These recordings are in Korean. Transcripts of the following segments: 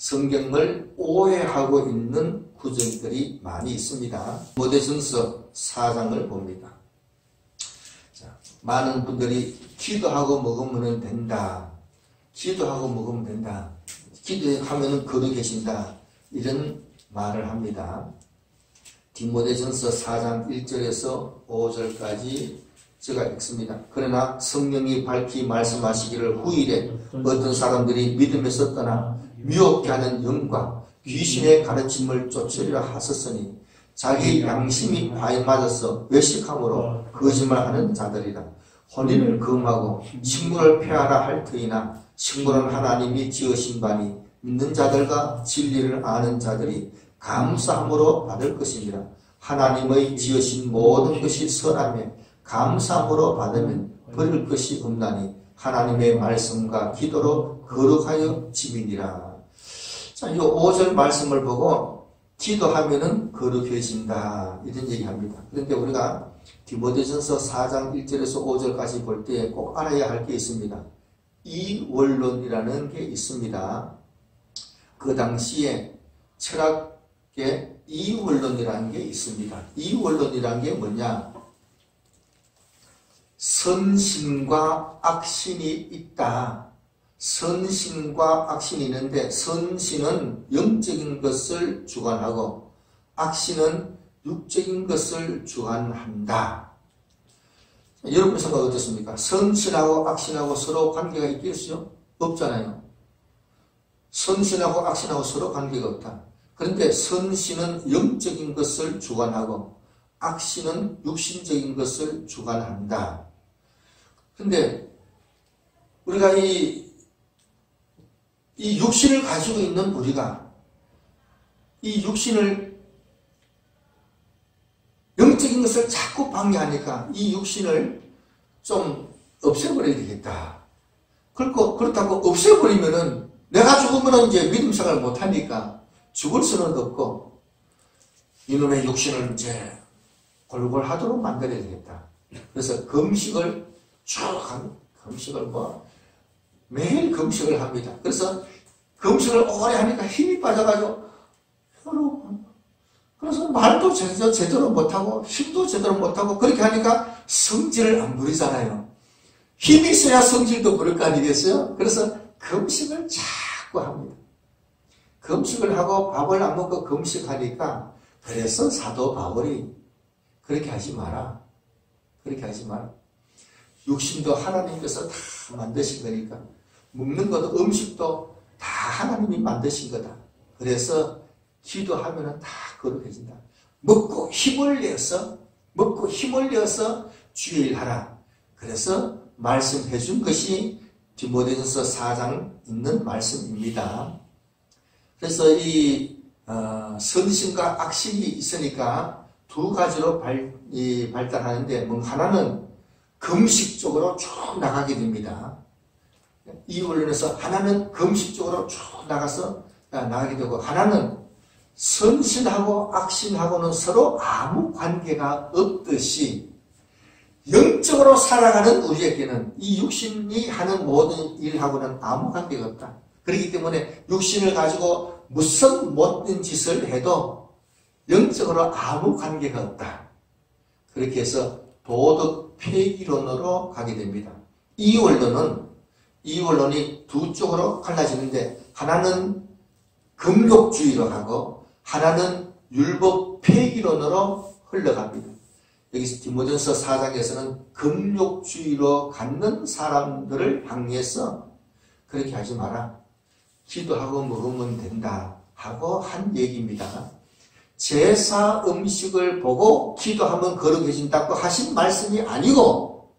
성경을 오해하고 있는 구절들이 많이 있습니다. 디모데전서 4장을 봅니다. 자, 많은 분들이 기도하고 먹으면 된다. 기도하고 먹으면 된다. 기도하면 거룩해진다. 이런 말을 합니다. 디모데전서 4장 1절에서 5절까지 제가 읽습니다. 그러나 성령이 밝히 말씀하시기를 후일에 어떤 사람들이 믿음에서 떠나 미혹게 하는 영과 귀신의 가르침을 쫓으리라 하셨으니 자기 양심이 바에 맞아서 외식함으로 거짓말하는 자들이라. 혼인을 금하고 식물을 폐하라 할 터이나 식물은 하나님이 지으신 바니 믿는 자들과 진리를 아는 자들이 감사함으로 받을 것이니라. 하나님의 지으신 모든 것이 선하며 감사함으로 받으면 버릴 것이 없나니 하나님의 말씀과 기도로 거룩하여 지민이라. 자, 이 5절 말씀을 보고 기도하면은 거룩해진다 이런 얘기합니다. 그런데 우리가 디모데전서 4장 1절에서 5절까지 볼 때 꼭 알아야 할 게 있습니다. 이원론이라는 게 있습니다. 그 당시에 철학계 이원론이라는 게 있습니다. 이원론이라는 게 뭐냐? 선신과 악신이 있다. 선신과 악신이 있는데 선신은 영적인 것을 주관하고 악신은 육적인 것을 주관한다. 여러분 생각 어떻습니까? 선신하고 악신하고 서로 관계가 있겠어요? 없잖아요. 선신하고 악신하고 서로 관계가 없다. 그런데 선신은 영적인 것을 주관하고 악신은 육신적인 것을 주관한다. 그런데 우리가 이 육신을 가지고 있는 우리가 이 육신을 영적인 것을 자꾸 방해하니까 이 육신을 좀 없애버려야 되겠다. 그렇다고 없애버리면은 내가 죽으면 이제 믿음 생활을 못하니까 죽을 수는 없고 이놈의 육신을 이제 골골 하도록 만들어야 되겠다. 그래서 금식을 금식을 매일 금식을 합니다. 그래서 금식을 오래 하니까 힘이 빠져가지고 그래서 말도 제대로 못하고 힘도 제대로 못하고 그렇게 하니까 성질을 안 부리잖아요. 힘이 있어야 성질도 부릴 거 아니겠어요? 그래서 금식을 자꾸 합니다. 금식을 하고 밥을 안 먹고 금식하니까 그래서 사도 바울이 그렇게 하지 마라. 그렇게 하지 마라. 육신도 하나님께서 다 만드신 거니까 먹는 것도 음식도 다 하나님이 만드신 거다. 그래서 기도하면 다 거룩해진다. 먹고 힘을 내어서 주의 일 하라. 그래서 말씀해 준 것이 디모데전서 4장 있는 말씀입니다. 그래서 이 선신과 악신이 있으니까 두 가지로 발달하는데 하나는 금식 쪽으로 쭉 나가게 됩니다. 이 원론에서 하나는 금식 쪽으로 쭉 나가게 되고 하나는 선신하고 악신하고는 서로 아무 관계가 없듯이 영적으로 살아가는 우리에게는 이 육신이 하는 모든 일하고는 아무 관계가 없다. 그렇기 때문에 육신을 가지고 무슨 못된 짓을 해도 영적으로 아무 관계가 없다. 그렇게 해서 도덕 폐기론으로 가게 됩니다. 이 원론이 두 쪽으로 갈라지는데 하나는 금욕주의로 가고 하나는 율법 폐기론으로 흘러갑니다. 여기서 디모데전서 4장에서는 금욕주의로 갖는 사람들을 향해서 그렇게 하지 마라. 기도하고 먹으면 된다 하고 한 얘기입니다. 제사 음식을 보고 기도하면 거룩해진다고 하신 말씀이 아니고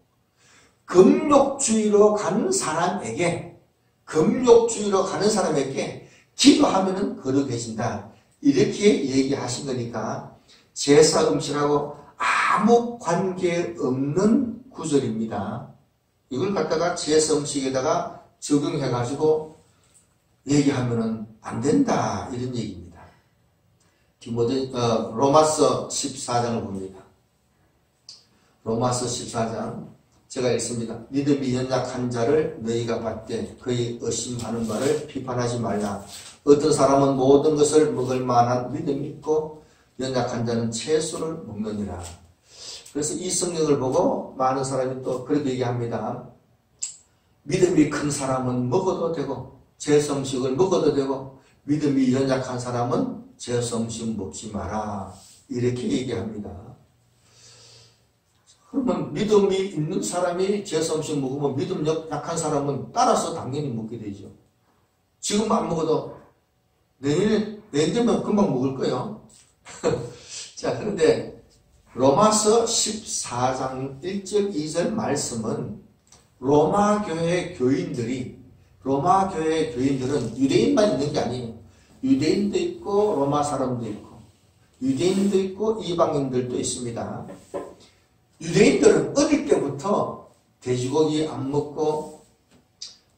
금욕주의로 가는 사람에게 기도하면 거룩해진다. 이렇게 얘기하신 거니까 제사 음식하고 아무 관계없는 구절입니다. 이걸 갖다가 제사 음식에다가 적용해가지고 얘기하면 안 된다. 이런 얘기입니다. 로마서 14장을 봅니다. 로마서 14장 제가 읽습니다. 믿음이 연약한 자를 너희가 받되 그의 의심하는 바를 비판하지 말라. 어떤 사람은 모든 것을 먹을 만한 믿음이 있고 연약한 자는 채소를 먹느니라. 그래서 이 성경을 보고 많은 사람이 또 그렇게 얘기합니다. 믿음이 큰 사람은 먹어도 되고 채소 음식을 먹어도 되고 믿음이 연약한 사람은 채소 음식 먹지 마라. 이렇게 얘기합니다. 그러면 믿음이 있는 사람이 채소 음식 먹으면 믿음 약한 사람은 따라서 당연히 먹게 되죠. 지금 안 먹어도 내년 되면 금방 먹을 거예요. 자, 그런데 로마서 14장 1절 2절 말씀은 로마 교회 교인들은 유대인만 있는 게 아니에요. 유대인도 있고 로마 사람도 있고 유대인도 있고 이방인들도 있습니다. 유대인들은 어릴 때부터 돼지고기 안 먹고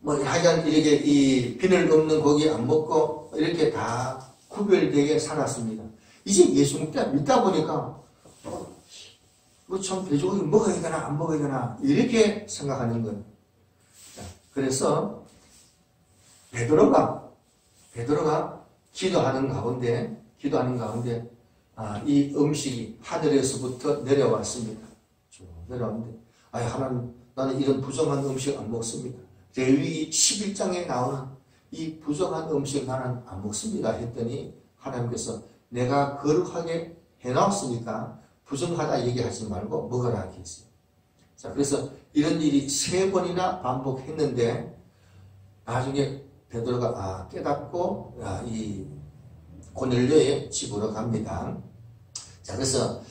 하여간 이렇게 이 비늘 없는 고기 안 먹고 이렇게 다 구별되게 살았습니다. 이제 예수 믿다 보니까 참 돼지고기 먹어야 되나 안 먹어야 되나 이렇게 생각하는 거예요. 그래서 베드로가 기도하는 가운데 이 음식이 하늘에서부터 내려왔습니다. 내려왔는데 하나님, 나는 이런 부정한 음식 안 먹습니다. 레위기 11장에 나오는 이 부정한 음식 나는 안 먹습니다 했더니 하나님께서 내가 거룩하게 해놨으니까 부정하다 얘기하지 말고 먹어라 했어요. 자, 그래서 이런 일이 3번이나 반복했는데 나중에 베드로가 깨닫고 이 고넬료의 집으로 갑니다. 자, 그래서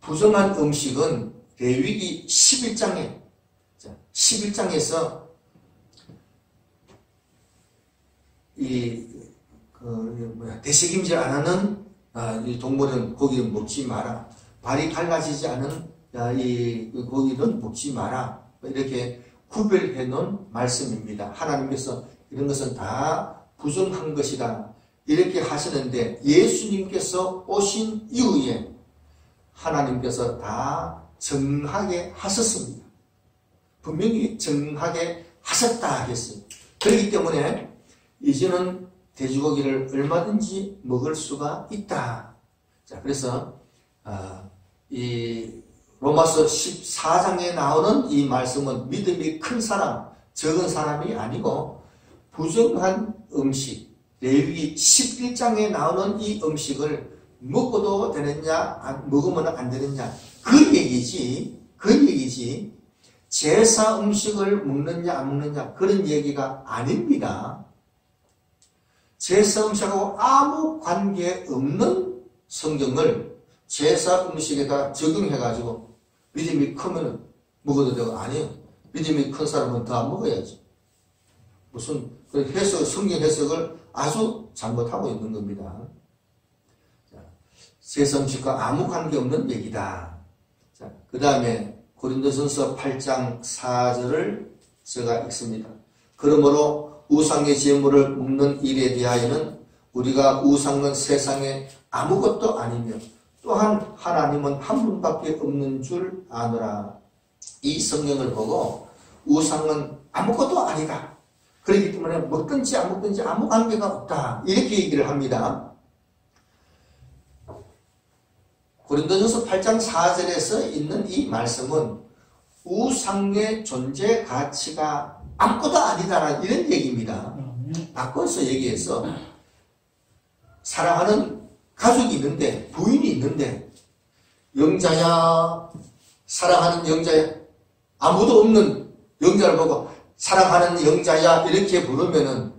부정한 음식은 레위기 11장에서 되새김질 안 하는 이 동물은 고기를 먹지 마라. 발이 갈라지지 않은 이 고기는 먹지 마라. 이렇게 구별해 놓은 말씀입니다. 하나님께서 이런 것은 다 부정한 것이다. 이렇게 하시는데 예수님께서 오신 이후에 하나님께서 다 정하게 하셨습니다. 분명히 정하게 하셨다 했어요. 그렇기 때문에 이제는 돼지고기를 얼마든지 먹을 수가 있다. 자, 그래서 이 로마서 14장에 나오는 이 말씀은 믿음이 큰 사람, 적은 사람이 아니고 부정한 음식, 레위기 11장에 나오는 이 음식을 먹어도 되느냐, 먹으면 안 되느냐, 그 얘기지. 제사 음식을 먹느냐, 안 먹느냐, 그런 얘기가 아닙니다. 제사 음식하고 아무 관계없는 성경을 제사 음식에다 적용해가지고 믿음이 크면 먹어도 되고, 아니에요. 믿음이 큰 사람은 더 안 먹어야지. 무슨 성경 해석을 아주 잘못하고 있는 겁니다. 제사 음식과 아무 관계없는 얘기다. 자, 그 다음에 고린도전서 8장 4절을 제가 읽습니다. 그러므로 우상의 제물을 먹는 일에 대하여는 우리가 우상은 세상에 아무것도 아니며 또한 하나님은 한 분밖에 없는 줄 아노라. 이 성경을 보고 우상은 아무것도 아니다. 그렇기 때문에 먹든지 안 먹든지 아무 관계가 없다. 이렇게 얘기를 합니다. 고린도전서 8장 4절에서 있는 이 말씀은 우상의 존재 가치가 아무것도 아니다라는 이런 얘기입니다. 바꿔서 얘기해서 사랑하는 가족이 있는데, 부인이 있는데, 영자야, 사랑하는 영자야, 아무도 없는 영자를 보고 사랑하는 영자야 이렇게 부르면은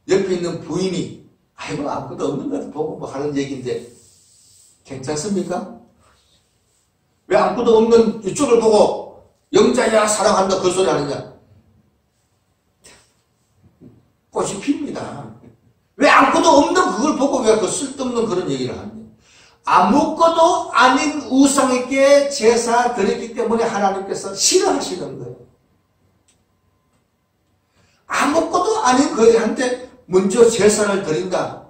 옆에 있는 부인이 아이고 아무것도 없는 것 보고 뭐 하는 얘기인데 괜찮습니까? 왜 아무것도 없는 이쪽을 보고 영자야 사랑한다 그 소리 하느냐? 꽃이 핍니다. 왜 아무것도 없는 그걸 보고 왜 그 쓸데없는 그런 얘기를 하느냐? 아무것도 아닌 우상에게 제사 드렸기 때문에 하나님께서 싫어하시는 거예요. 아무것도 아닌 그한테 먼저 제사를 드린다.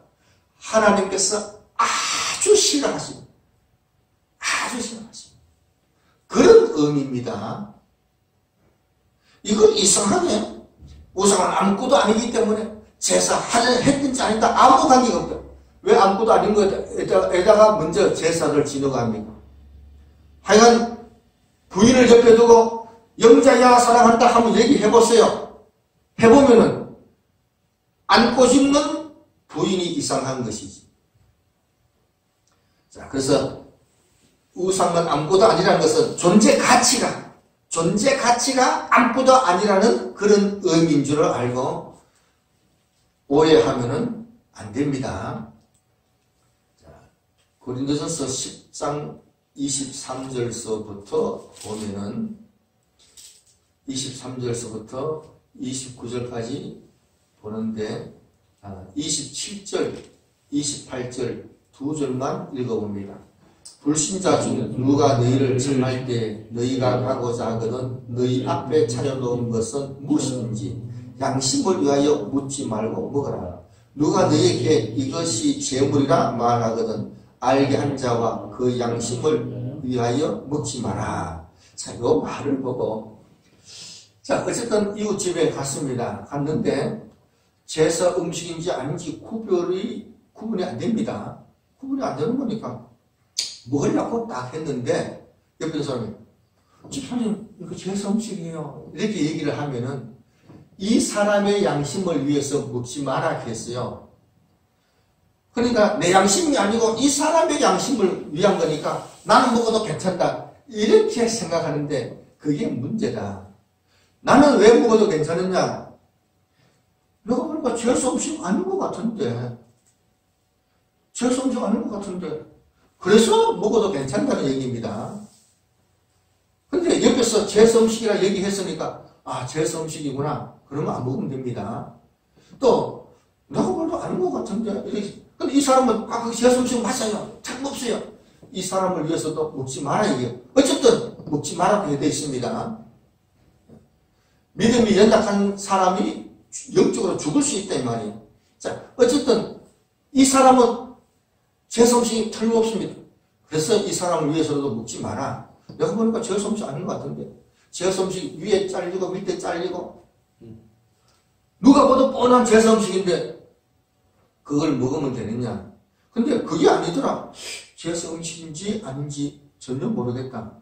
하나님께서 아주 싫어하십니다. 아주 싫어하십니다. 그런 의미입니다. 이거 이상하네. 우상은 아무것도 아니기 때문에 제사 했든지 아니다 아무 관계가 없다. 왜 아무것도 아닌 거에다가 먼저 제사를 지내고 합니까? 하여간 부인을 옆에 두고 영자야 사랑한다 하면 얘기해보세요. 해보면은 안고 싶는 부인이 이상한 것이지. 자, 그래서 우상은 아무것도 아니라는 것은 존재 가치가 아무것도 아니라는 그런 의미인 줄 알고 오해하면은 안 됩니다. 자, 고린도전서 10장 23절서부터 보면은 23절서부터 29절까지 보는데 27절, 28절 두 절만 읽어봅니다. 불신자 중 누가 너희를 청할 때 너희가 가고자 하거든 너희 앞에 차려놓은 것은 무엇인지 양심을 위하여 묻지 말고 먹어라. 누가 너희에게 이것이 재물이라 말하거든 알게 한 자와 그 양심을 위하여 먹지 마라. 자, 이 말을 보고 자, 어쨌든 이웃집에 갔습니다. 갔는데 제사 음식인지 아닌지 구분이 안 됩니다. 구분이 안 되는 거니까 먹으려고 딱 했는데 옆에 사람이 집사님 이거 제사 음식이에요 이렇게 얘기를 하면은 이 사람의 양심을 위해서 먹지 마라 했어요. 그러니까 내 양심이 아니고 이 사람의 양심을 위한 거니까 나는 먹어도 괜찮다 이렇게 생각하는데 그게 문제다. 나는 왜 먹어도 괜찮느냐? 내가 보니까 제사 음식 아닌 것 같은데 제사 음식 아닌 것 같은데 그래서 먹어도 괜찮다는 얘기입니다. 근데 옆에서 제사 음식이라 얘기했으니까 제사 음식이구나 그러면 안 먹으면 됩니다. 또 내가 볼도 아닌 것 같은데 근데 이 사람은 그 제사 음식 맞아요 상관없어요 이 사람을 위해서도 먹지 마라 이게 어쨌든 먹지 말라고 되어 있습니다. 믿음이 연약한 사람이 영적으로 죽을 수 있다 이 말이에요. 자, 어쨌든 이 사람은 제사 음식이 틀림없습니다. 그래서 이 사람을 위해서라도 먹지 마라. 내가 보니까 제사 음식 아닌 것 같은데 제사 음식 위에 잘리고 밑에 잘리고 누가 봐도 뻔한 제사 음식인데 그걸 먹으면 되느냐. 근데 그게 아니더라. 제사 음식인지 아닌지 전혀 모르겠다.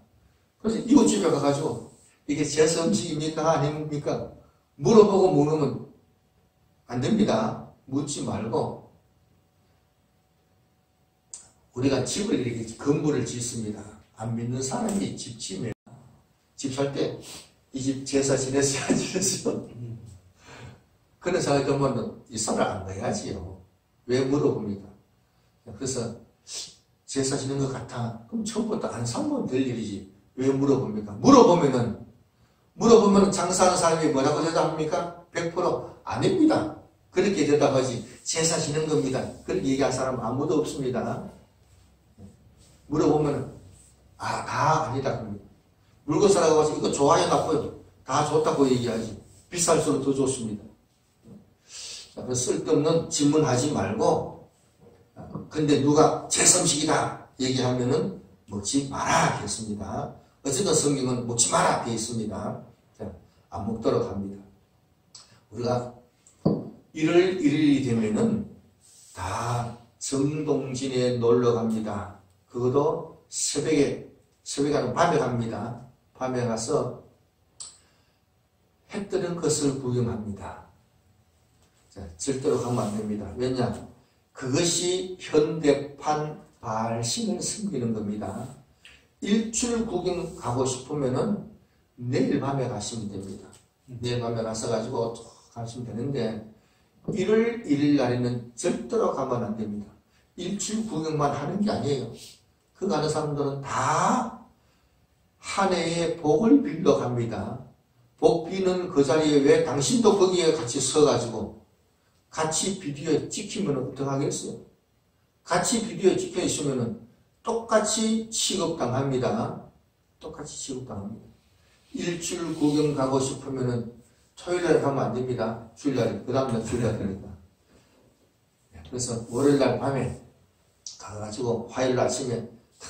그래서 이웃집에 가가지고 이게 제사 음식입니까 아닙니까 물어보고 먹으면 안 됩니다. 묻지 말고 우리가 집을 이렇게 건물을 짓습니다. 안 믿는 사람이 집 지면 집 살 때 이 집 제사 지냈어요 안 지냈어요? 그런 생각이 들면 이사를 안 가야지요. 왜 물어봅니까? 그래서 제사 지낸 것 같아. 그럼 처음부터 안 사면 될 일이지. 왜 물어봅니까? 물어보면 장사하는 사람이 뭐라고 대답합니까? 100% 아닙니다. 그렇게 대답하지. 제사 지낸 겁니다. 그렇게 얘기할 사람 아무도 없습니다. 물어보면 다 아니다 합니다. 물건 사러 가서 이거 좋아요 나빠요? 다 좋다고 얘기하지. 비쌀수록 더 좋습니다. 그래서 쓸데없는 질문하지 말고 근데 누가 제사 음식이다 얘기하면은 먹지 마라 했습니다. 어쨌든 성경은 먹지 마라 되어 있습니다. 자, 안 먹도록 합니다. 우리가 1월 1일이 되면은 다 정동진에 놀러 갑니다. 그것도 새벽에 아니고 밤에 갑니다. 밤에 가서 해 뜨는 것을 구경합니다. 자, 절대로 가면 안 됩니다. 왜냐? 그것이 현대판 바알신을 섬기는 겁니다. 일출 구경 가고 싶으면은 내일 밤에 가시면 됩니다. 내일 밤에 가서 가지고 가시면 되는데 1월 1일 날에는 절대로 가면 안 됩니다. 일출 구경만 하는 게 아니에요. 그 가는 사람들은 다 한 해의 복을 빌러 갑니다. 복 비는 그 자리에 왜 당신도 거기에 같이 서가지고 같이 비디오에 찍히면 어떡하겠어요? 같이 비디오에 찍혀 있으면 똑같이 취급당합니다. 똑같이 취급당합니다. 일출 구경 가고 싶으면 토요일날 가면 안 됩니다. 주일날에. 그 다음날 주일날이니까. 그래서 월요일날 밤에 가가지고 화요일 아침에 다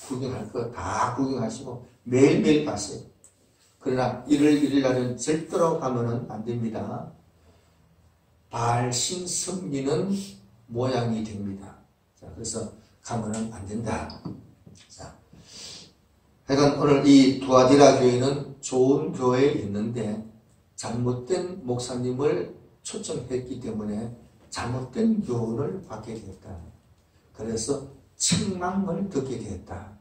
구경할 거 다 구경하시고 매일매일 가세요. 그러나 1월 1일 날은 절대로 가면은 안 됩니다. 바알 신성리는 모양이 됩니다. 자, 그래서 가면은 안 된다. 자, 하여간 오늘 이 두아디라 교회는 좋은 교회에 있는데 잘못된 목사님을 초청했기 때문에 잘못된 교훈을 받게 되었다. 그래서 책망을 듣게 되었다.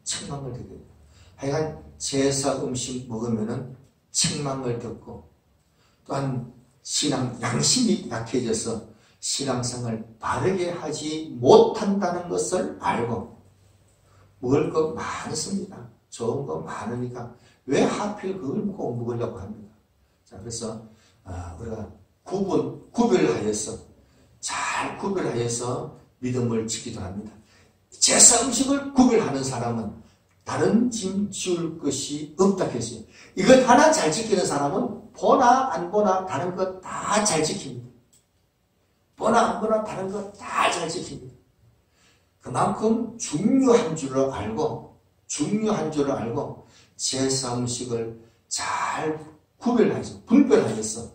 책망을 듣게 되었다. 하여간 제사 음식 먹으면은 책망을 듣고 또한 신앙 양심이 약해져서 신앙생활을 바르게 하지 못한다는 것을 알고 먹을 거 많습니다. 좋은 거 많으니까 왜 하필 그걸 꼭 먹으려고 합니까? 자, 그래서 우리가 구별하여서 잘 구별하여서 믿음을 지키도 합니다. 제사 음식을 구별하는 사람은 다른 짐 지울 것이 없다 했어요. 이것 하나 잘 지키는 사람은 보나 안 보나 다른 것 다 잘 지킵니다. 보나 안 보나 다른 것 다 잘 지킵니다. 그만큼 중요한 줄을 알고 제사 음식을 잘 분별하여서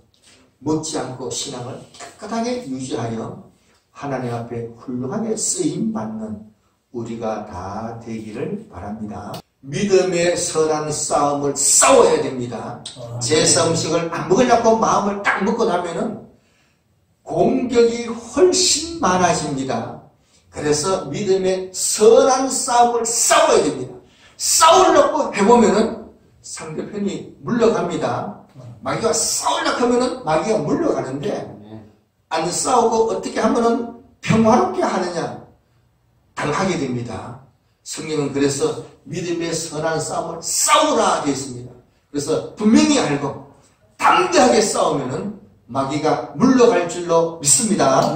먹지 않고 신앙을 깨끗하게 유지하여 하나님 앞에 훌륭하게 쓰임받는 우리가 다 되기를 바랍니다. 믿음의 선한 싸움을 싸워야 됩니다. 제사 음식을 안 먹으려고 마음을 딱 먹고 나면은 공격이 훨씬 많아집니다. 그래서 믿음의 선한 싸움을 싸워야 됩니다. 싸우려고 해보면은 상대편이 물러갑니다. 마귀가 싸우려고 하면은 마귀가 물러가는데 안 싸우고 어떻게 하면은 평화롭게 하느냐? 당하게 됩니다. 성경은 그래서 믿음의 선한 싸움을 싸우라 되어 있습니다. 그래서 분명히 알고 담대하게 싸우면은 마귀가 물러갈 줄로 믿습니다.